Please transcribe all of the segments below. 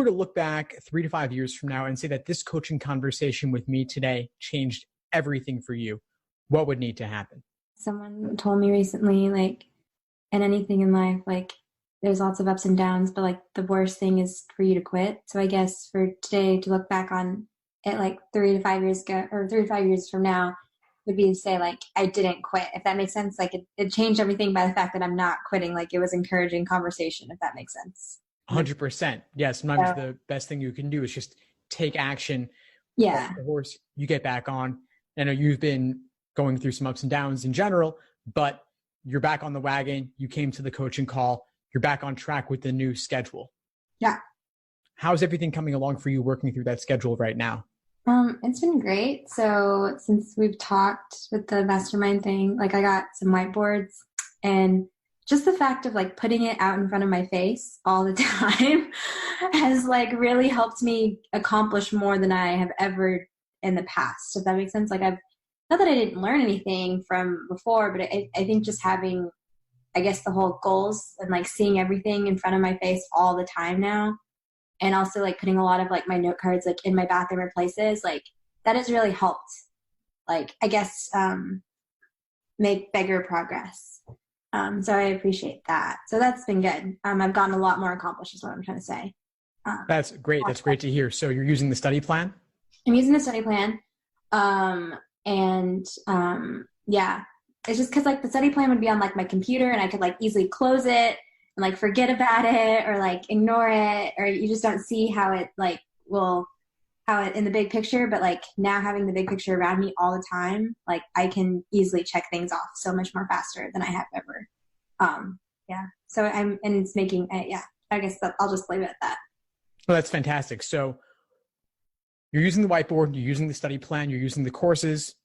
to look back 3 to 5 years from now and say that this coaching conversation with me today changed everything for you, what would need to happen? Someone told me recently, like, in anything in life, like, there's lots of ups and downs, but like the worst thing is for you to quit. So I guess for today to look back on it like 3 to 5 years ago, or 3 to 5 years from now, would be to say like I didn't quit, if that makes sense. Like it changed everything by the fact that I'm not quitting. Like it was encouraging conversation, if that makes sense. 100%. Yeah, sometimes the best thing you can do is just take action. Yeah. Off the horse, you get back on. I know you've been going through some ups and downs in general, but you're back on the wagon. You came to the coaching call. You're back on track with the new schedule. Yeah. How's everything coming along for you working through that schedule right now? It's been great. So since we've talked with the mastermind thing, like I got some whiteboards, and just the fact of like putting it out in front of my face all the time has like really helped me accomplish more than I have ever in the past, if that makes sense. Like not that I didn't learn anything from before, but I think just having, I guess, the whole goals and like seeing everything in front of my face all the time now. And also like putting a lot of like my note cards like in my bathroom or places, like that has really helped, like, I guess, make bigger progress. So I appreciate that. So that's been good. I've gotten a lot more accomplished is what I'm trying to say. That's great. That's great to hear. So you're using the study plan? I'm using the study plan. Yeah, it's just cause like the study plan would be on like my computer and I could like easily close it and like forget about it or like ignore it, or you just don't see how it like how it in the big picture. But like now having the big picture around me all the time, like I can easily check things off so much more faster than I have ever. Yeah. So and it's making, I guess I'll just leave it at that. Well, that's fantastic. So you're using the whiteboard, you're using the study plan, you're using the courses.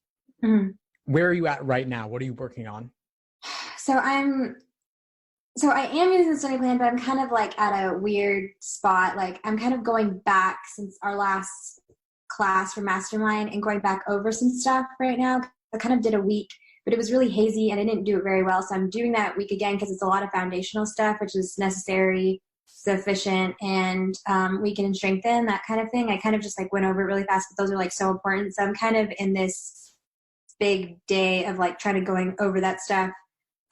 Mm-hmm. Where are you at right now? What are you working on? So I am using the study plan, but I'm kind of like at a weird spot. Like I'm kind of going back since our last class for Mastermind and going back over some stuff right now. I kind of did a week, but it was really hazy and I didn't do it very well. So I'm doing that week again because it's a lot of foundational stuff, which is necessary, sufficient, and weaken and strengthen, that kind of thing. I kind of just like went over it really fast, but those are like so important. So I'm kind of in this big day of like trying to going over that stuff.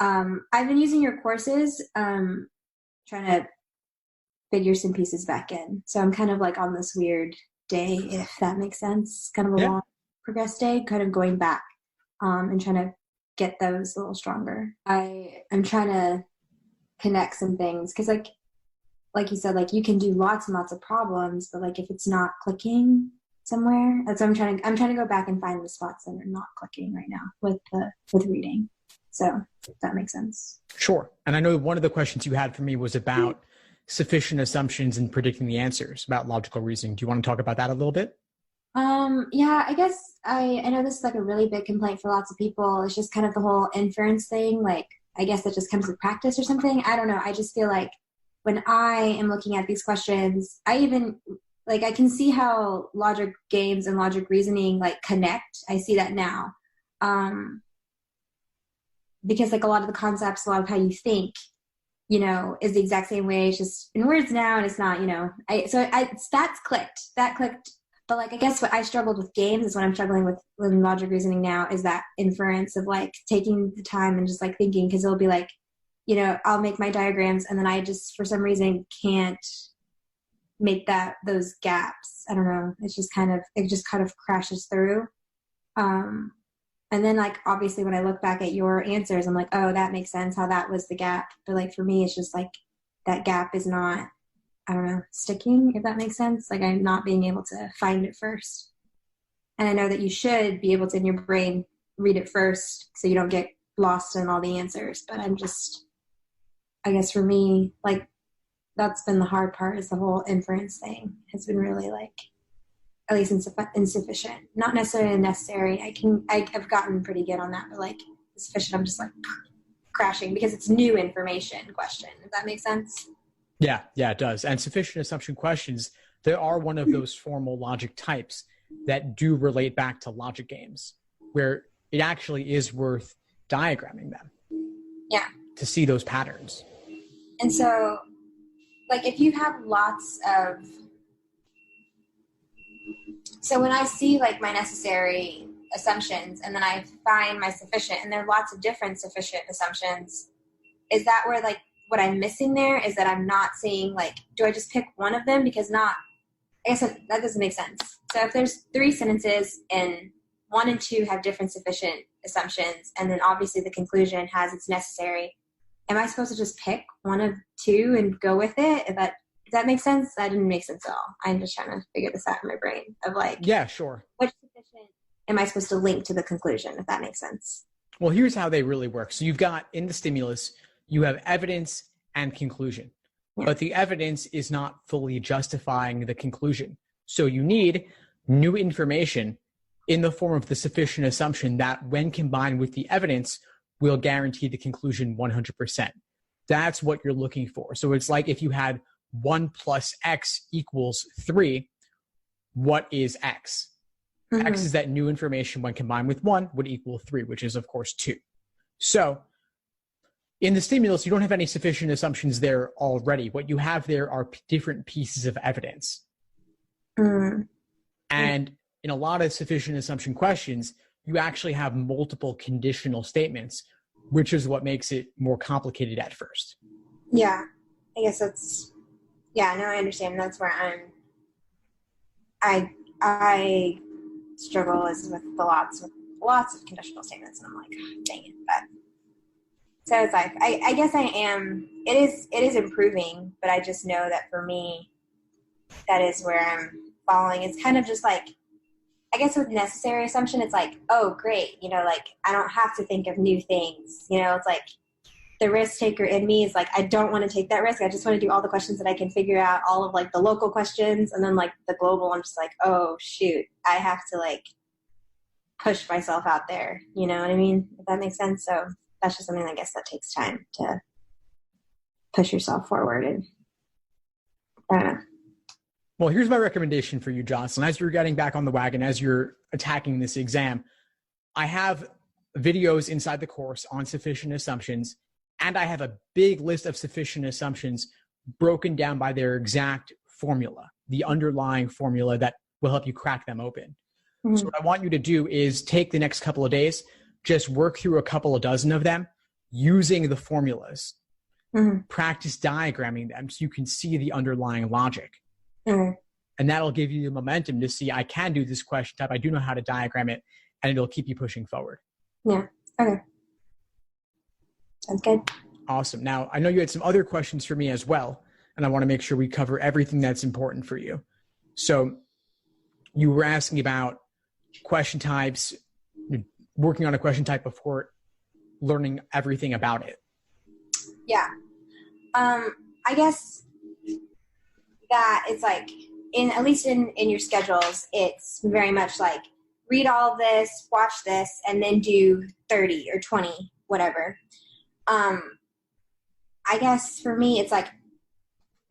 I've been using your courses, trying to figure some pieces back in. So I'm kind of like on this weird day, if that makes sense, kind of a long progress day, kind of going back, and trying to get those a little stronger. I'm trying to connect some things. Cause like you said, like you can do lots and lots of problems, but like if it's not clicking somewhere, that's what I'm trying to go back and find the spots that are not clicking right now with reading. So if that makes sense. Sure. And I know one of the questions you had for me was about sufficient assumptions in predicting the answers, about logical reasoning. Do you want to talk about that a little bit? Yeah, I guess I know this is like a really big complaint for lots of people. It's just kind of the whole inference thing. Like, I guess that just comes with practice or something. I don't know. I just feel like when I am looking at these questions, I can see how logic games and logic reasoning like connect. I see that now. Because like a lot of the concepts, a lot of how you think, is the exact same way. It's just in words now, and it's not, that clicked. But like, I guess what I struggled with games is what I'm struggling with logic reasoning now is that inference of like taking the time and just like thinking, because it'll be like, I'll make my diagrams and then I just, for some reason, can't make those gaps. I don't know. It just kind of crashes through. And then like, obviously when I look back at your answers, I'm like, oh, that makes sense how that was the gap. But like, for me, it's just like that gap is not, I don't know, sticking, if that makes sense. Like I'm not being able to find it first. And I know that you should be able to, in your brain, read it first so you don't get lost in all the answers. But I'm just, I guess for me, like that's been the hard part, is the whole inference thing has been really like, at least insufficient, not necessarily necessary. I've gotten pretty good on that, but like sufficient, I'm just like crashing because it's new information question. Does that make sense? Yeah, it does. And sufficient assumption questions, they are one of those formal logic types that do relate back to logic games, where it actually is worth diagramming them. Yeah. To see those patterns. And so, like, if you have lots of So when I see like my necessary assumptions and then I find my sufficient, and there are lots of different sufficient assumptions, is that where like what I'm missing there is that I'm not seeing like, do I just pick one of them? Because not, I guess that doesn't make sense. So if there's 3 sentences and 1 and 2 have different sufficient assumptions, and then obviously the conclusion has its necessary, am I supposed to just pick 1 of 2 and go with it? Does that make sense? That didn't make sense at all. I'm just trying to figure this out in my brain of like, Yeah, sure. which sufficient am I supposed to link to the conclusion, if that makes sense? Well, here's how they really work. So you've got in the stimulus, you have evidence and conclusion, but the evidence is not fully justifying the conclusion. So you need new information in the form of the sufficient assumption that when combined with the evidence will guarantee the conclusion 100%. That's what you're looking for. So it's like if you had 1 plus X equals 3, what is X? Mm-hmm. X is that new information when combined with 1 would equal 3, which is of course 2. So in the stimulus, you don't have any sufficient assumptions there already. What you have there are different pieces of evidence. Mm-hmm. And in a lot of sufficient assumption questions, you actually have multiple conditional statements, which is what makes it more complicated at first. Yeah, I guess that's, yeah, no, I understand. That's where I struggle is with lots of conditional statements, and I'm like, oh, dang it. But so it's like, I guess it is improving, but I just know that for me, that is where I'm falling. It's kind of just like, I guess with necessary assumption, it's like, oh, great. You know, like I don't have to think of new things. You know, it's like the risk taker in me is like, I don't want to take that risk. I just want to do all the questions that I can figure out, all of like the local questions. And then like the global, I'm just like, oh, shoot, I have to like push myself out there. You know what I mean? If that makes sense. So that's just something I guess that takes time to push yourself forward. And I don't know. Well, here's my recommendation for you, Jocelyn. As you're getting back on the wagon, as you're attacking this exam, I have videos inside the course on sufficient assumptions, and I have a big list of sufficient assumptions broken down by their exact formula, the underlying formula that will help you crack them open. Mm-hmm. So what I want you to do is take the next couple of days, just work through a couple of dozen of them using the formulas, practice diagramming them so you can see the underlying logic. Mm-hmm. And that'll give you the momentum to see, I can do this question type. I do know how to diagram it, and it'll keep you pushing forward. Yeah. Okay. Sounds good. Awesome. Now, I know you had some other questions for me as well, and I want to make sure we cover everything that's important for you. So you were asking about question types, working on a question type before learning everything about it. Yeah. I guess that it's like, at least in your schedules, it's very much like read all of this, watch this, and then do 30 or 20, whatever. I guess for me, it's like,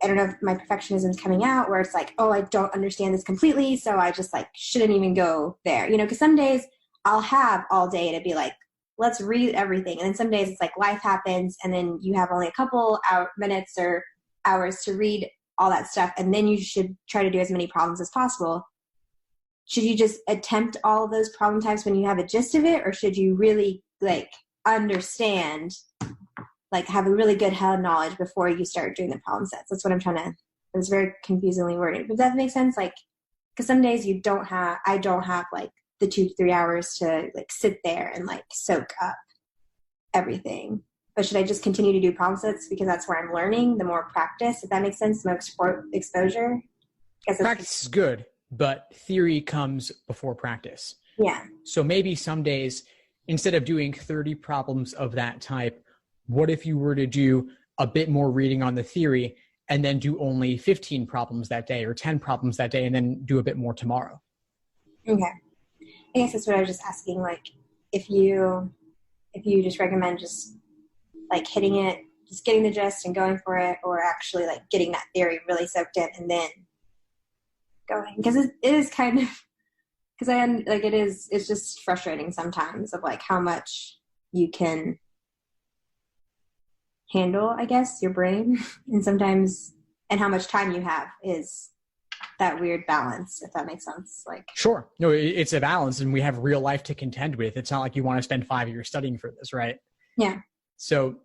I don't know if my perfectionism is coming out where it's like, oh, I don't understand this completely, so I just like shouldn't even go there, you know, because some days I'll have all day to be like, let's read everything. And then some days it's like life happens and then you have only a couple minutes or hours to read all that stuff. And then you should try to do as many problems as possible. Should you just attempt all of those problem types when you have a gist of it? Or should you really like understand, like have a really good head knowledge before you start doing the problem sets? That's what I'm trying to, it's very confusingly worded. But does that make sense? Like, because some days I don't have like the 2 to 3 hours to like sit there and like soak up everything. But should I just continue to do problem sets because that's where I'm learning? The more practice, if that makes sense, the more exposure. Practice is good, but theory comes before practice. Yeah. So maybe some days, instead of doing 30 problems of that type, what if you were to do a bit more reading on the theory and then do only 15 problems that day or 10 problems that day and then do a bit more tomorrow? Okay. I guess that's what I was just asking. Like, if you just recommend just like hitting it, just getting the gist and going for it, or actually like getting that theory really soaked in and then going, because it is kind of, because it's just frustrating sometimes of like how much you can handle, I guess, your brain, and sometimes, and how much time you have is that weird balance, if that makes sense. Like, sure. No, it's a balance, and we have real life to contend with. It's not like you want to spend 5 years studying for this, right? Yeah. So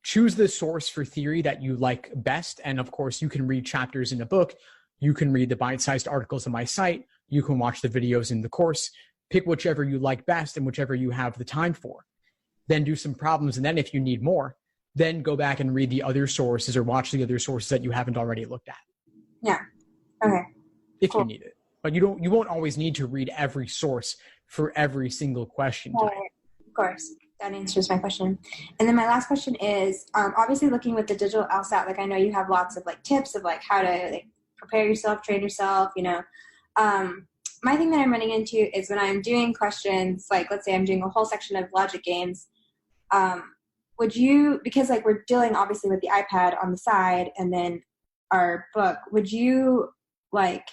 choose the source for theory that you like best. And of course, you can read chapters in a book. You can read the bite-sized articles on my site. You can watch the videos in the course. Pick whichever you like best and whichever you have the time for. Then do some problems. And then if you need more, then go back and read the other sources or watch the other sources that you haven't already looked at. Yeah. Okay. If you need it. But you won't always need to read every source for every single question type. Right. Of course. That answers my question. And then my last question is, obviously looking with the digital LSAT, like I know you have lots of like tips of like how to like prepare yourself, train yourself, you know. My thing that I'm running into is when I'm doing questions, like let's say I'm doing a whole section of logic games, would you, because like we're dealing obviously with the iPad on the side and then our book, would you like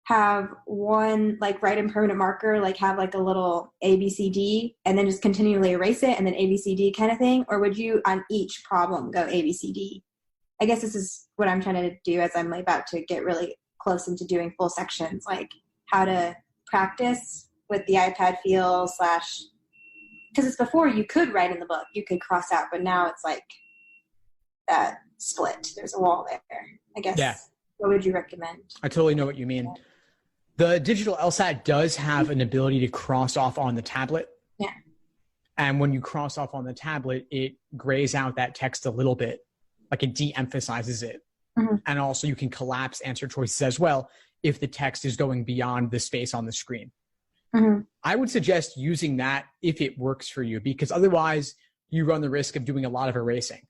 have one like write in permanent marker, like have like a little ABCD and then just continually erase it and then ABCD kind of thing? Or would you on each problem go ABCD? I guess this is what I'm trying to do as I'm about to get really close into doing full sections, like how to practice with the iPad feel / because it's before you could write in the book, you could cross out, but now it's like that split. There's a wall there, I guess. Yeah. What would you recommend? I totally know what you mean. The digital LSAT does have an ability to cross off on the tablet. Yeah. And when you cross off on the tablet, it grays out that text a little bit, like it de-emphasizes it. Mm-hmm. And also you can collapse answer choices as well if the text is going beyond the space on the screen. Mm-hmm. I would suggest using that if it works for you, because otherwise you run the risk of doing a lot of erasing.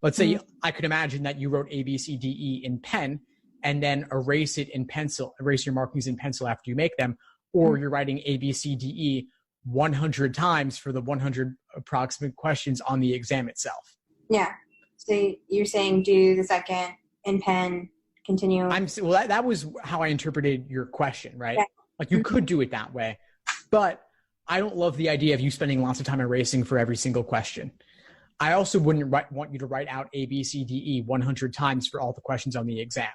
Let's say I could imagine that you wrote A, B, C, D, E in pen and then erase it in pencil, erase your markings in pencil after you make them, or you're writing A, B, C, D, E 100 times for the 100 approximate questions on the exam itself. Yeah. So you're saying do the second in pen, continue. Well, that was how I interpreted your question, right? Yeah. Like you could do it that way, but I don't love the idea of you spending lots of time erasing for every single question. I also wouldn't want you to write out A, B, C, D, E 100 times for all the questions on the exam.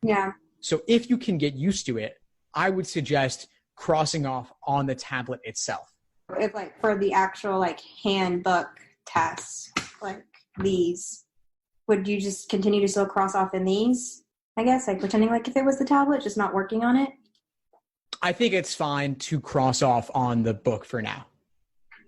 Yeah. So if you can get used to it, I would suggest crossing off on the tablet itself. If like for the actual like handbook tests, like these, would you just continue to still cross off in these? I guess like pretending like if it was the tablet, just not working on it. I think it's fine to cross off on the book for now.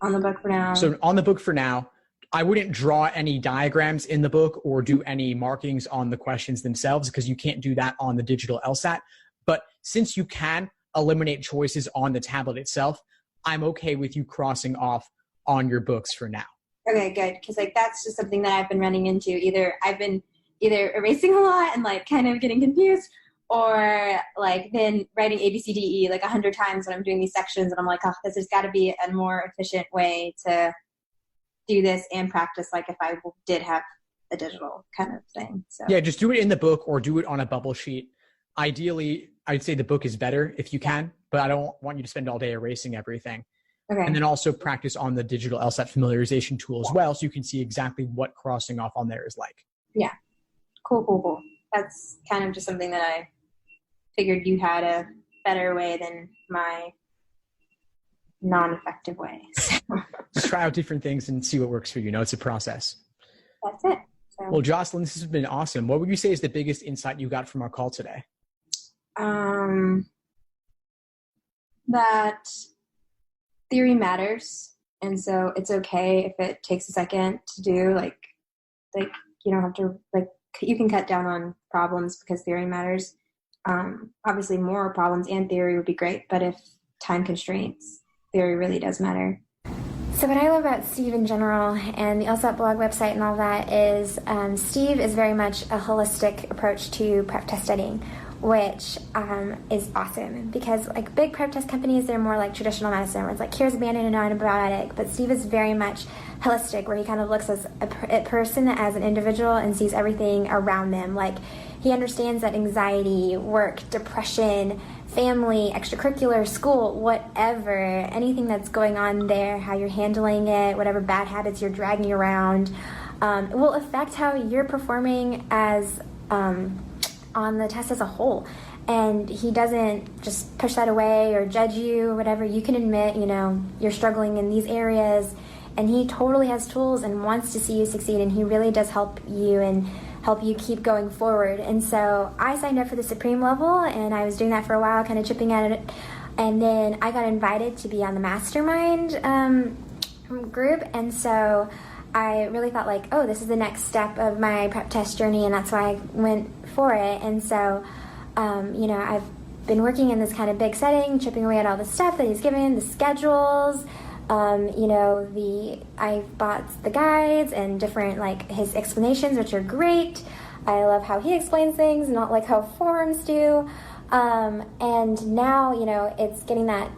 On the book for now. So on the book for now, I wouldn't draw any diagrams in the book or do any markings on the questions themselves because you can't do that on the digital LSAT. But since you can eliminate choices on the tablet itself, I'm okay with you crossing off on your books for now. Okay, good. Because like that's just something that I've been running into. I've been either erasing a lot and like kind of getting confused, or like then writing A, B, C, D, E like 100 times when I'm doing these sections, and I'm like, oh, there's got to be a more efficient way to do this and practice like if I did have a digital kind of thing. So yeah, just do it in the book or do it on a bubble sheet. Ideally, I'd say the book is better if you can, but I don't want you to spend all day erasing everything. Okay. And then also practice on the digital LSAT familiarization tool as well, so you can see exactly what crossing off on there is like. Yeah. Cool. That's kind of just something that I figured you had a better way than my non-effective way. Just try out different things and see what works for you. It's a process. That's it. So. Well, Jocelyn, this has been awesome. What would you say is the biggest insight you got from our call today? That theory matters, and so it's okay if it takes a second to do. Like you don't have to you can cut down on problems because theory matters. Obviously, more problems and theory would be great, but if time constraints, theory really does matter. So what I love about Steve in general and the LSAT blog website and all that is Steve is very much a holistic approach to prep test studying, which is awesome because like big prep test companies, they're more like traditional medicine where it's like here's a band-aid and an antibiotic, but Steve is very much holistic where he kind of looks as a person as an individual and sees everything around them. Like he understands that anxiety, work, depression, family, extracurricular, school, whatever, anything that's going on there, how you're handling it, whatever bad habits you're dragging around, will affect how you're performing as on the test as a whole. And he doesn't just push that away or judge you or whatever. You can admit, you're struggling in these areas, and he totally has tools and wants to see you succeed, and he really does help you and help you keep going forward. And so I signed up for the Supreme level, and I was doing that for a while, kind of chipping at it. And then I got invited to be on the Mastermind group, and so I really thought like, oh, this is the next step of my prep test journey, and that's why I went for it. And so I've been working in this kind of big setting, chipping away at all the stuff that he's given, the schedules, I bought the guides and different, like, his explanations, which are great. I love how he explains things, not like how forums do. And now, it's getting that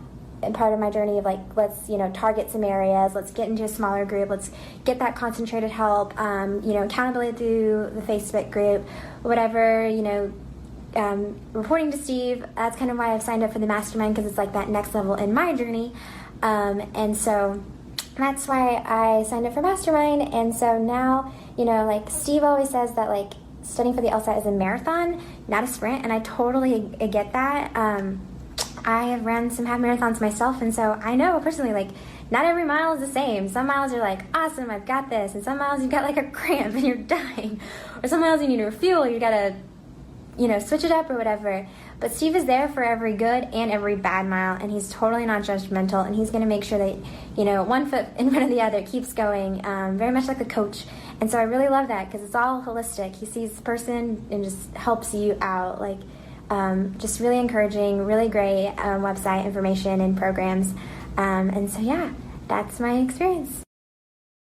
part of my journey of like, let's, target some areas, let's get into a smaller group, let's get that concentrated help, accountability through the Facebook group, whatever, reporting to Steve. That's kind of why I've signed up for the Mastermind, because it's like that next level in my journey. And so that's why I signed up for Mastermind. And so now, like Steve always says that like studying for the LSAT is a marathon, not a sprint. And I totally get that. I have ran some half marathons myself. And so I know personally, like, not every mile is the same. Some miles are like, awesome, I've got this. And some miles you've got like a cramp and you're dying. Or some miles you need to refuel, you got to switch it up or whatever. But Steve is there for every good and every bad mile, and he's totally not judgmental, and he's going to make sure that, one foot in front of the other keeps going, very much like a coach. And so I really love that, because it's all holistic. He sees the person and just helps you out, like, just really encouraging, really great website information and programs. And so, yeah, that's my experience.